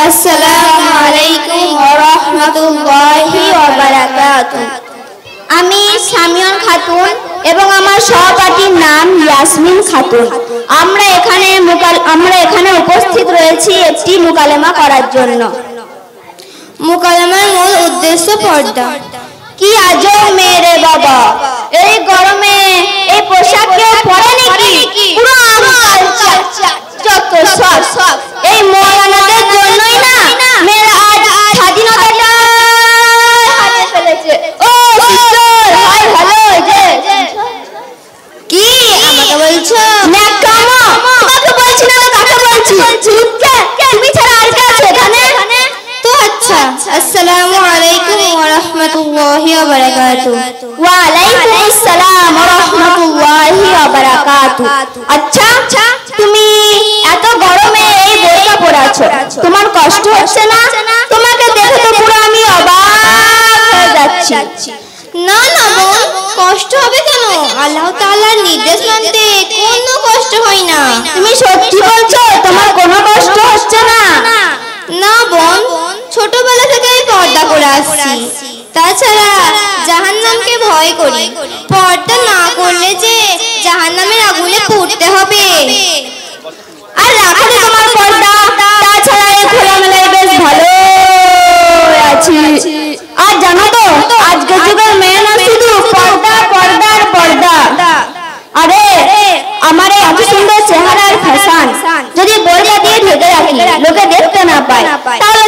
আসসালামু আলাইকুম ওয়া রাহমাতুল্লাহি ওয়া বারাকাতুহু। আমি সামিয়ন খাতুন এবং আমার সহপাঠীর নাম ইয়াসমিন খাতুন। আমরা এখানে উপস্থিত রয়েছি একটি মুকালেমা করার জন্য। মুকালেমার মূল উদ্দেশ্য পর্দা। কি আজব মেয়ে রে বাবা, এই গরমে এই পোশাক কেউ পরে নাকি? পুরো যত সব এই মৌলানাদের জন্যই না মেয়েরা আজ স্বাধীনতাটা হারিয়ে ফেলেছে। ও সিস্টার, হাই হ্যালো। কি আমাকে বলছো? না কামো, তোমাকে বলছি না, কাকে বলছি? তুমি ছাড়া আর কে আছে এখানে? তো আচ্ছা, আসসালামু আলাইকুম ওয়া রাহমাতুল্লাহি ওয়া বারাকাতুহু। ওয়া আলাইকুম আসসালাম ওয়া রাহমাতুল্লাহি ওয়া বারাকাতুহু। আচ্ছা, তুমি এত গরমে এই বোরকা পরে আছো, তোমার কষ্ট হচ্ছে না? তোমাকে দেখে তো পুরো আমি অবাক হয়ে যাচ্ছি। না না বোন, কষ্ট হবে কেন? আল্লাহ তাআলার নির্দেশ মানতে কোনো কষ্ট হয় না। তুমি সত্যি বলছো? তোমার কোনো কষ্ট হচ্ছে না? না বোন, ছোটবেলা থেকেই পর্দা করে আসছি। তাছাড়া জাহান্নামকে ভয় করি। পর্দা না করলে যে জাহান্নামের আগুনে পুড়তে হবে। আর রাখো তোমার পর্দা, তাছাড়া এই খোলামেলায় বেশ ভালো আছি। আর জানো তো, আজকের যুগের মেয়ে না শুধু পর্দা পর্দা আর পর্দা। আরে আমার এই এত সুন্দর চেহারার ফ্যাশন যদি বোরকা দিয়ে ঢেকে রাখি, লোকে দেখতে না পায়, তাহলে